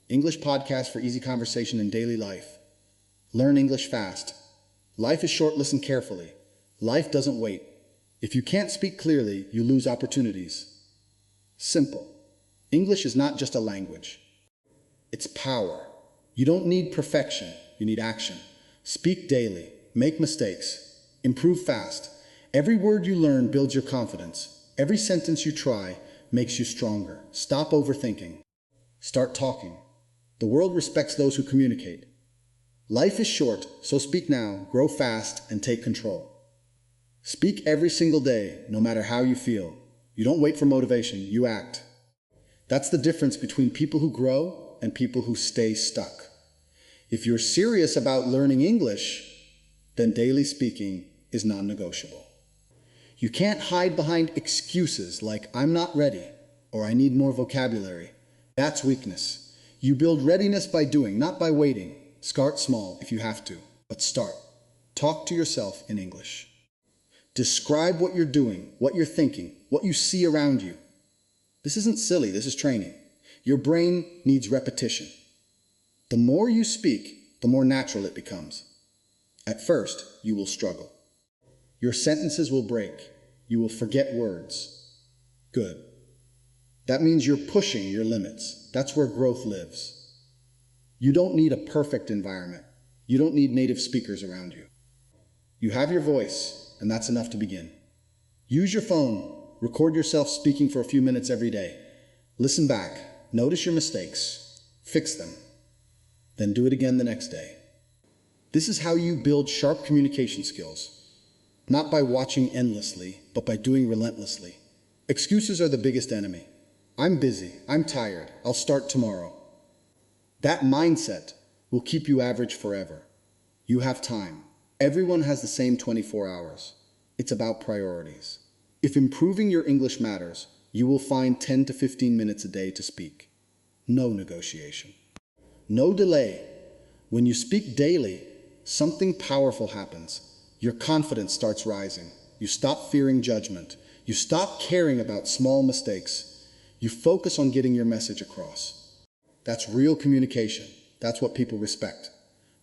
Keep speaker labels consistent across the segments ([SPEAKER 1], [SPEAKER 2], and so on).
[SPEAKER 1] English podcast for easy conversation in daily life. Learn English fast. Life is short, listen carefully. Life doesn't wait. If you can't speak clearly, you lose opportunities. Simple. English is not just a language. It's power. You don't need perfection, you need action. Speak daily, make mistakes, improve fast. Every word you learn builds your confidence. Every sentence you try makes you stronger. Stop overthinking. Start talking. The world respects those who communicate. Life is short, so speak now, grow fast, and take control. Speak every single day, no matter how you feel. You don't wait for motivation, you act. That's the difference between people who grow and people who stay stuck. If you're serious about learning English, then daily speaking is non-negotiable. You can't hide behind excuses like "I'm not ready" or "I need more vocabulary." That's weakness. You build readiness by doing, not by waiting. Start small if you have to, but start. Talk to yourself in English. Describe what you're doing, what you're thinking, what you see around you. This isn't silly, this is training. Your brain needs repetition. The more you speak, the more natural it becomes. At first, you will struggle. Your sentences will break. You will forget words. Good. That means you're pushing your limits. That's where growth lives. You don't need a perfect environment. You don't need native speakers around you. You have your voice, and that's enough to begin. Use your phone. Record yourself speaking for a few minutes every day. Listen back. Notice your mistakes. Fix them. Then do it again the next day. This is how you build sharp communication skills. Not by watching endlessly, but by doing relentlessly. Excuses are the biggest enemy. I'm busy. I'm tired. I'll start tomorrow. That mindset will keep you average forever. You have time. Everyone has the same 24 hours. It's about priorities. If improving your English matters, you will find 10 to 15 minutes a day to speak. No negotiation. No delay. When you speak daily, something powerful happens. Your confidence starts rising. You stop fearing judgment. You stop caring about small mistakes. You focus on getting your message across. That's real communication. That's what people respect.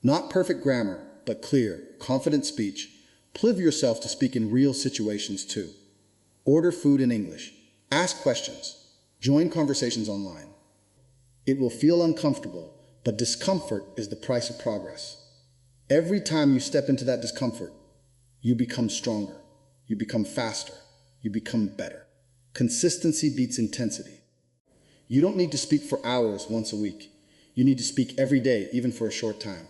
[SPEAKER 1] Not perfect grammar, but clear, confident speech. Plive yourself to speak in real situations too. Order food in English. Ask questions. Join conversations online. It will feel uncomfortable, but discomfort is the price of progress. Every time you step into that discomfort, you become stronger. You become faster. You become better. Consistency beats intensity. You don't need to speak for hours once a week. You need to speak every day, even for a short time.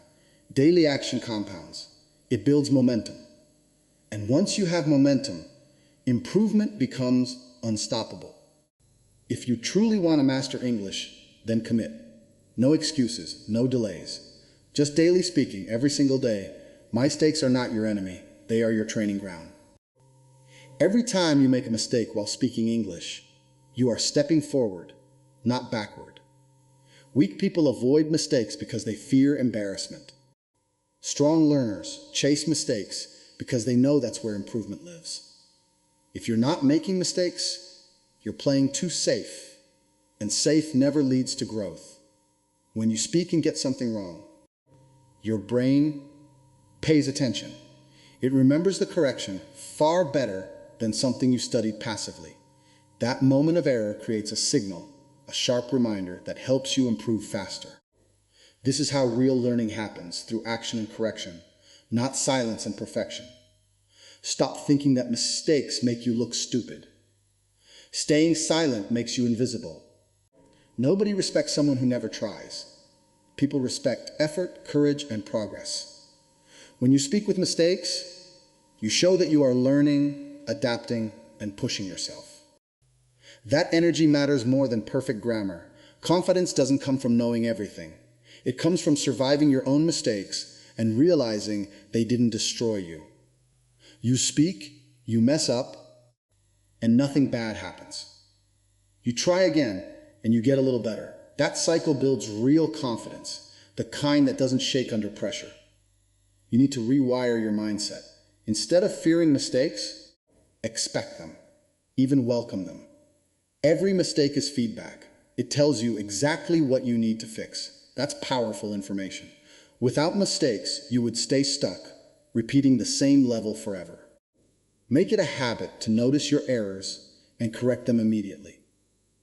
[SPEAKER 1] Daily action compounds. It builds momentum. And once you have momentum, improvement becomes unstoppable. If you truly want to master English, then commit. No excuses, no delays. Just daily speaking every single day. Mistakes are not your enemy. They are your training ground. Every time you make a mistake while speaking English, you are stepping forward, not backward. Weak people avoid mistakes because they fear embarrassment. Strong learners chase mistakes because they know that's where improvement lives. If you're not making mistakes, you're playing too safe, and safe never leads to growth. When you speak and get something wrong, your brain pays attention. It remembers the correction far better than something you studied passively. That moment of error creates a signal, a sharp reminder that helps you improve faster. This is how real learning happens, through action and correction, not silence and perfection. Stop thinking that mistakes make you look stupid. Staying silent makes you invisible. Nobody respects someone who never tries. People respect effort, courage, and progress. When you speak with mistakes, you show that you are learning, adapting, and pushing yourself. That energy matters more than perfect grammar. Confidence doesn't come from knowing everything. It comes from surviving your own mistakes and realizing they didn't destroy you. You speak, you mess up, and nothing bad happens. You try again, and you get a little better. That cycle builds real confidence, the kind that doesn't shake under pressure. You need to rewire your mindset. Instead of fearing mistakes, expect them, even welcome them. Every mistake is feedback. It tells you exactly what you need to fix. That's powerful information. Without mistakes, you would stay stuck, repeating the same level forever. Make it a habit to notice your errors and correct them immediately.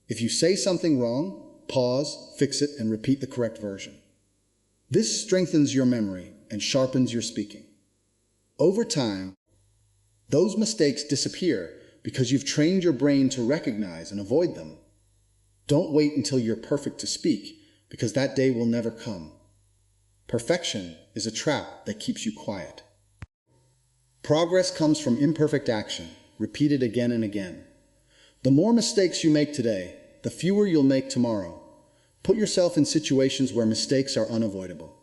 [SPEAKER 1] If you say something wrong, pause, fix it, and repeat the correct version. This strengthens your memory and sharpens your speaking. Over time, those mistakes disappear because you've trained your brain to recognize and avoid them. Don't wait until you're perfect to speak, because that day will never come. Perfection is a trap that keeps you quiet. Progress comes from imperfect action, repeated again and again. The more mistakes you make today, the fewer you'll make tomorrow. Put yourself in situations where mistakes are unavoidable.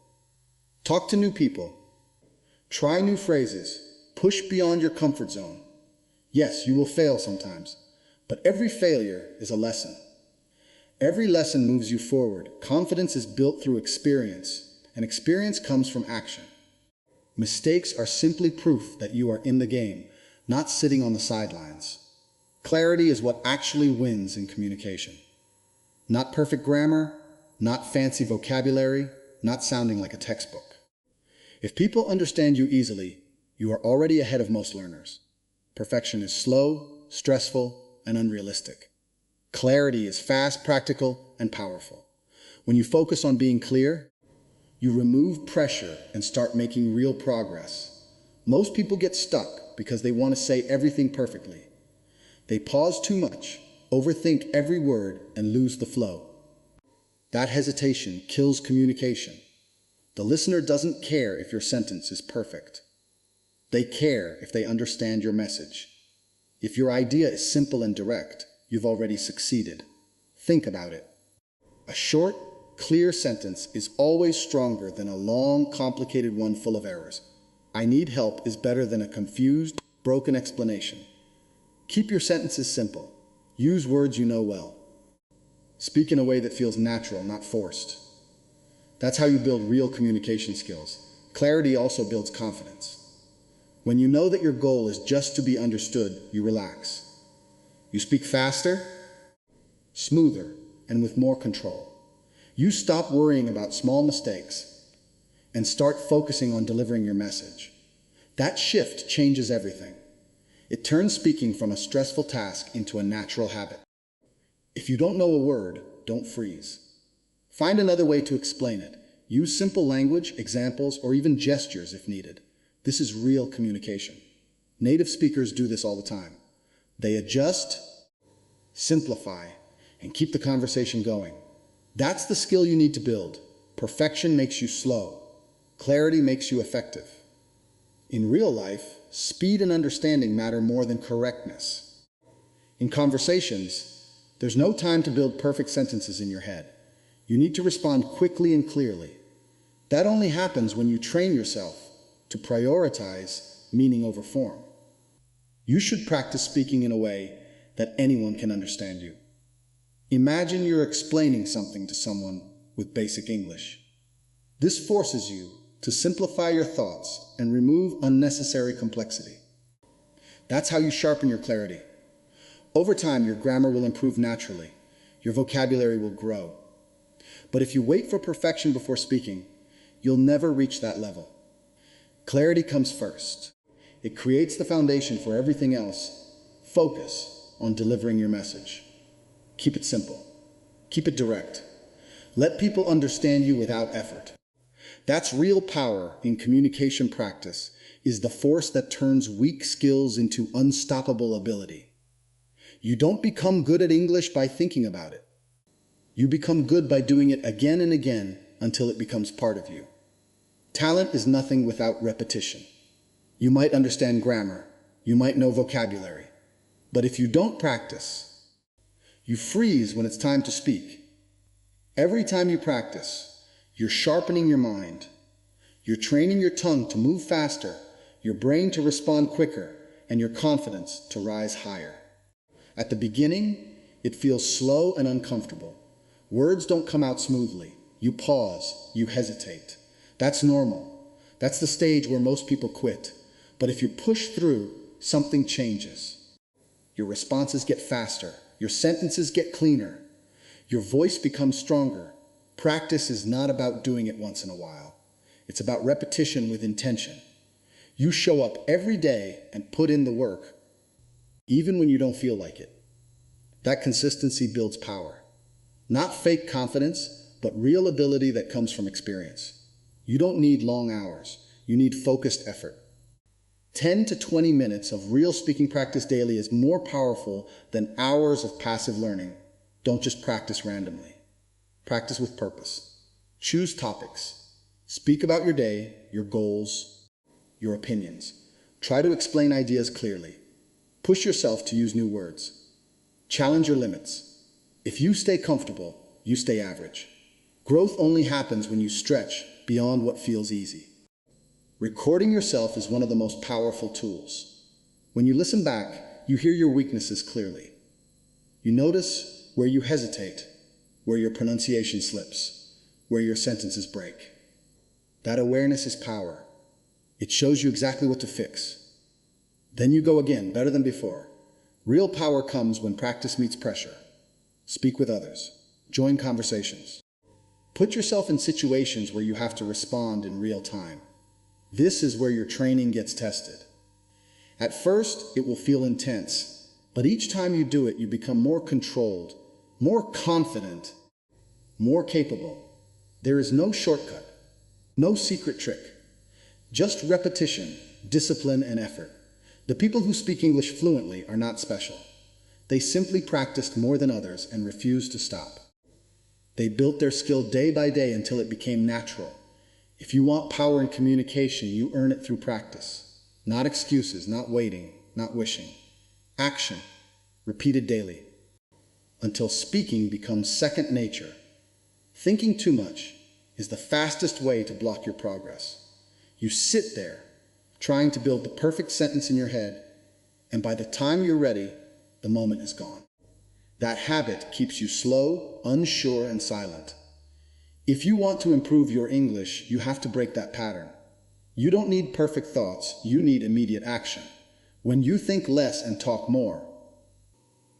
[SPEAKER 1] Talk to new people. Try new phrases. Push beyond your comfort zone. Yes, you will fail sometimes, but every failure is a lesson. Every lesson moves you forward. Confidence is built through experience, and experience comes from action. Mistakes are simply proof that you are in the game, not sitting on the sidelines. Clarity is what actually wins in communication. Not perfect grammar, not fancy vocabulary, not sounding like a textbook. If people understand you easily, you are already ahead of most learners. Perfection is slow, stressful, and unrealistic. Clarity is fast, practical, and powerful. When you focus on being clear, you remove pressure and start making real progress. Most people get stuck because they want to say everything perfectly. They pause too much, overthink every word, and lose the flow. That hesitation kills communication. The listener doesn't care if your sentence is perfect. They care if they understand your message. If your idea is simple and direct, you've already succeeded. Think about it. A short, clear sentence is always stronger than a long, complicated one full of errors. I need help is better than a confused, broken explanation. Keep your sentences simple. Use words you know well. Speak in a way that feels natural, not forced. That's how you build real communication skills. Clarity also builds confidence. When you know that your goal is just to be understood, you relax. You speak faster, smoother, and with more control. You stop worrying about small mistakes and start focusing on delivering your message. That shift changes everything. It turns speaking from a stressful task into a natural habit. If you don't know a word, don't freeze. Find another way to explain it. Use simple language, examples, or even gestures if needed. This is real communication. Native speakers do this all the time. They adjust, simplify, and keep the conversation going. That's the skill you need to build. Perfection makes you slow. Clarity makes you effective. In real life, speed and understanding matter more than correctness. In conversations, there's no time to build perfect sentences in your head. You need to respond quickly and clearly. That only happens when you train yourself to prioritize meaning over form. You should practice speaking in a way that anyone can understand you. Imagine you're explaining something to someone with basic English. This forces you to simplify your thoughts and remove unnecessary complexity. That's how you sharpen your clarity. Over time, your grammar will improve naturally. Your vocabulary will grow. But if you wait for perfection before speaking, you'll never reach that level. Clarity comes first. It creates the foundation for everything else. Focus on delivering your message. Keep it simple. Keep it direct. Let people understand you without effort. That's real power in communication practice, is the force that turns weak skills into unstoppable ability. You don't become good at English by thinking about it. You become good by doing it again and again until it becomes part of you. Talent is nothing without repetition. You might understand grammar, you might know vocabulary, but if you don't practice, you freeze when it's time to speak. Every time you practice, you're sharpening your mind. You're training your tongue to move faster, your brain to respond quicker, and your confidence to rise higher. At the beginning, it feels slow and uncomfortable. Words don't come out smoothly. You pause, you hesitate. That's normal. That's the stage where most people quit. But if you push through, something changes. Your responses get faster. Your sentences get cleaner. Your voice becomes stronger. Practice is not about doing it once in a while. It's about repetition with intention. You show up every day and put in the work, even when you don't feel like it. That consistency builds power. Not fake confidence, but real ability that comes from experience. You don't need long hours. You need focused effort. 10 to 20 minutes of real speaking practice daily is more powerful than hours of passive learning. Don't just practice randomly. Practice with purpose. Choose topics. Speak about your day, your goals, your opinions. Try to explain ideas clearly. Push yourself to use new words. Challenge your limits. If you stay comfortable, you stay average. Growth only happens when you stretch beyond what feels easy. Recording yourself is one of the most powerful tools. When you listen back, you hear your weaknesses clearly. You notice where you hesitate, where your pronunciation slips, where your sentences break. That awareness is power. It shows you exactly what to fix. Then you go again, better than before. Real power comes when practice meets pressure. Speak with others. Join conversations. Put yourself in situations where you have to respond in real time. This is where your training gets tested. At first, it will feel intense, but each time you do it, you become more controlled, more confident, more capable. There is no shortcut, no secret trick, just repetition, discipline, and effort. The people who speak English fluently are not special. They simply practiced more than others and refused to stop. They built their skill day by day until it became natural. If you want power in communication, you earn it through practice. Not excuses, not waiting, not wishing. Action, repeated daily, until speaking becomes second nature. Thinking too much is the fastest way to block your progress. You sit there, trying to build the perfect sentence in your head, and by the time you're ready, the moment is gone. That habit keeps you slow, unsure, and silent. If you want to improve your English, you have to break that pattern. You don't need perfect thoughts, you need immediate action. When you think less and talk more,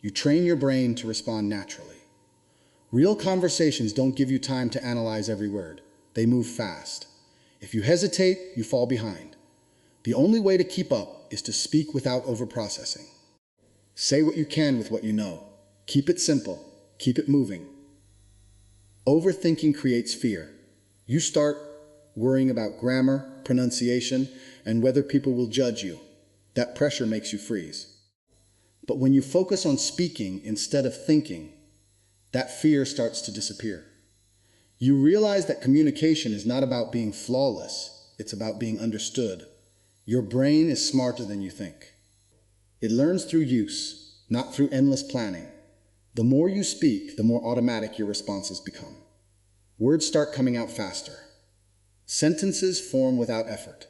[SPEAKER 1] you train your brain to respond naturally. Real conversations don't give you time to analyze every word. They move fast. If you hesitate, you fall behind. The only way to keep up is to speak without overprocessing. Say what you can with what you know. Keep it simple. Keep it moving. Overthinking creates fear. You start worrying about grammar, pronunciation, and whether people will judge you. That pressure makes you freeze. But when you focus on speaking instead of thinking, that fear starts to disappear. You realize that communication is not about being flawless. It's about being understood. Your brain is smarter than you think. It learns through use, not through endless planning. The more you speak, the more automatic your responses become. Words start coming out faster. Sentences form without effort.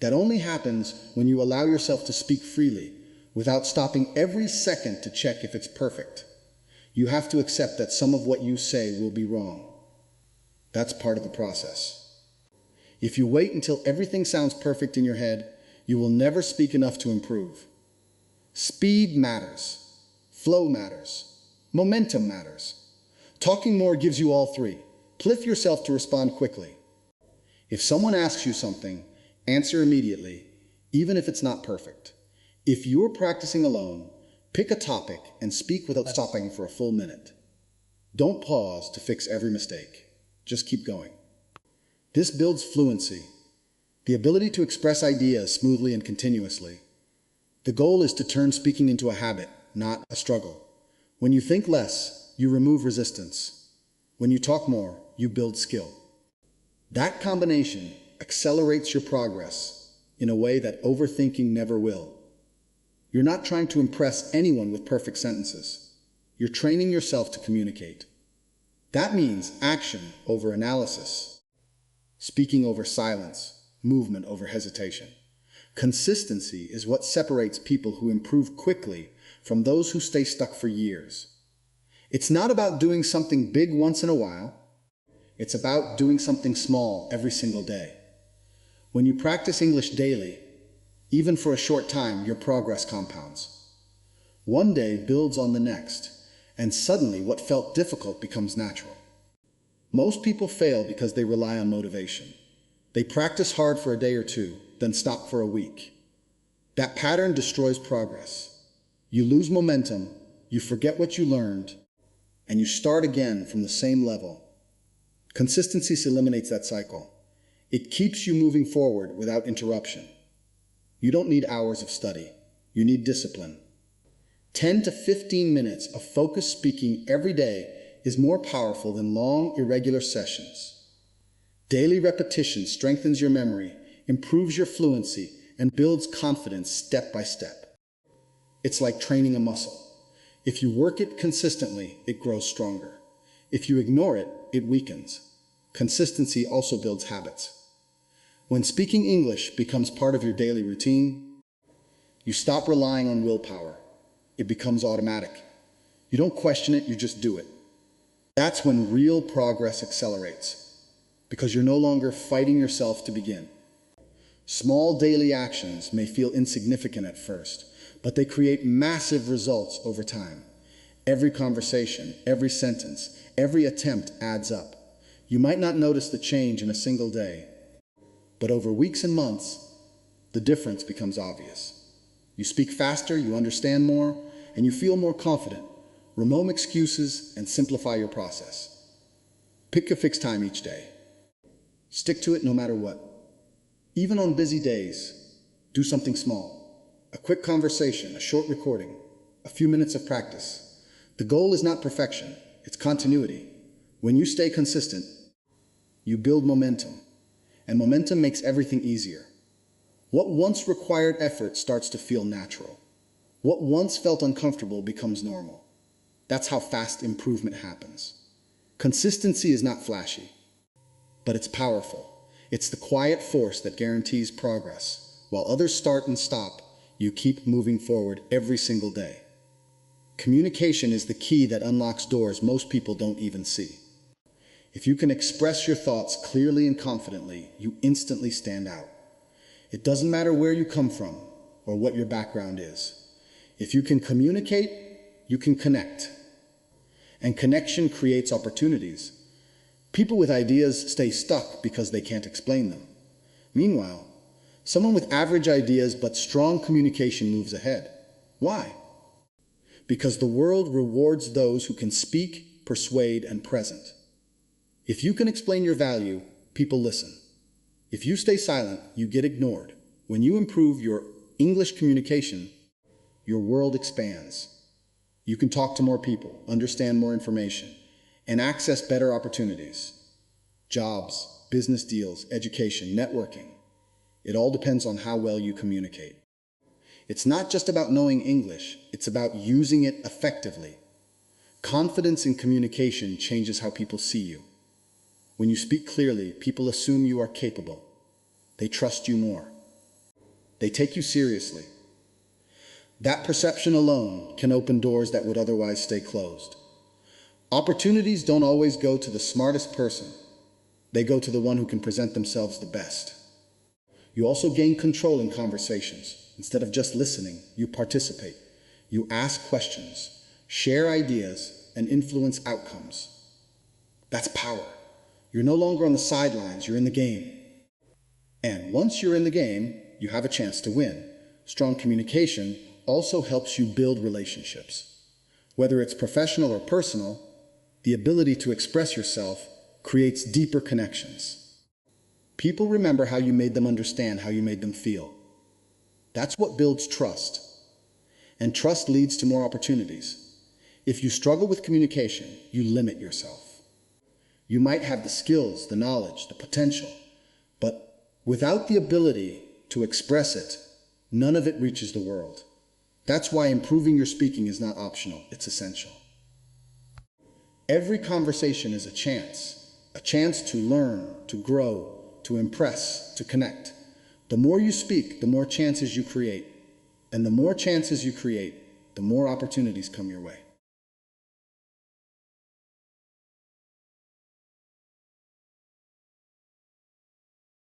[SPEAKER 1] That only happens when you allow yourself to speak freely, without stopping every second to check if it's perfect. You have to accept that some of what you say will be wrong. That's part of the process. If you wait until everything sounds perfect in your head, you will never speak enough to improve. Speed matters. Flow matters. Momentum matters. Talking more gives you all three. Pliff yourself to respond quickly. If someone asks you something, answer immediately, even if it's not perfect. If you're practicing alone, pick a topic and speak without stopping for a full minute. Don't pause to fix every mistake. Just keep going. This builds fluency, the ability to express ideas smoothly and continuously. The goal is to turn speaking into a habit, not a struggle. When you think less, you remove resistance. When you talk more, you build skill. That combination accelerates your progress in a way that overthinking never will. You're not trying to impress anyone with perfect sentences. You're training yourself to communicate. That means action over analysis, speaking over silence, movement over hesitation. Consistency is what separates people who improve quickly from those who stay stuck for years. It's not about doing something big once in a while. It's about doing something small every single day. When you practice English daily, even for a short time, your progress compounds. One day builds on the next, And suddenly what felt difficult becomes natural. Most people fail because they rely on motivation. They practice hard for a day or two, then stop for a week. That pattern destroys progress. You lose momentum, you forget what you learned, and you start again from the same level. Consistency eliminates that cycle. It keeps you moving forward without interruption. You don't need hours of study. You need discipline. 10 to 15 minutes of focused speaking every day is more powerful than long, irregular sessions. Daily repetition strengthens your memory, improves your fluency, and builds confidence step by step. It's like training a muscle. If you work it consistently, it grows stronger. If you ignore it, it weakens. Consistency also builds habits. When speaking English becomes part of your daily routine, you stop relying on willpower. It becomes automatic. You don't question it, you just do it. That's when real progress accelerates, because you're no longer fighting yourself to begin. Small daily actions may feel insignificant at first, but they create massive results over time. Every conversation, every sentence, every attempt adds up. You might not notice the change in a single day, but over weeks and months, the difference becomes obvious. You speak faster, you understand more, and you feel more confident. Remove excuses and simplify your process. Pick a fixed time each day. Stick to it no matter what. Even on busy days, do something small. A quick conversation, a short recording, a few minutes of practice. The goal is not perfection, it's continuity. When you stay consistent, you build momentum, and momentum makes everything easier. What once required effort starts to feel natural. What once felt uncomfortable becomes normal. That's how fast improvement happens. Consistency is not flashy, but it's powerful. It's the quiet force that guarantees progress. While others start and stop, you keep moving forward every single day. Communication is the key that unlocks doors most people don't even see. If you can express your thoughts clearly and confidently, you instantly stand out. It doesn't matter where you come from or what your background is. If you can communicate, you can connect. And connection creates opportunities. People with ideas stay stuck because they can't explain them. Meanwhile, someone with average ideas but strong communication moves ahead. Why? Because the world rewards those who can speak, persuade, and present. If you can explain your value, people listen. If you stay silent, you get ignored. When you improve your English communication, your world expands. You can talk to more people, understand more information, and access better opportunities. Jobs, business deals, education, networking. It all depends on how well you communicate. It's not just about knowing English, it's about using it effectively. Confidence in communication changes how people see you. When you speak clearly, people assume you are capable. They trust you more. They take you seriously. That perception alone can open doors that would otherwise stay closed. Opportunities don't always go to the smartest person. They go to the one who can present themselves the best. You also gain control in conversations. Instead of just listening, you participate. You ask questions, share ideas, and influence outcomes. That's power. You're no longer on the sidelines, you're in the game. And once you're in the game, you have a chance to win. Strong communication also helps you build relationships. Whether it's professional or personal, the ability to express yourself creates deeper connections. People remember how you made them understand, how you made them feel. That's what builds trust. And trust leads to more opportunities. If you struggle with communication, you limit yourself. You might have the skills, the knowledge, the potential, but without the ability to express it, none of it reaches the world. That's why improving your speaking is not optional, it's essential. Every conversation is a chance to learn, to grow, to impress, to connect. The more you speak, the more chances you create. And the more chances you create, the more opportunities come your way.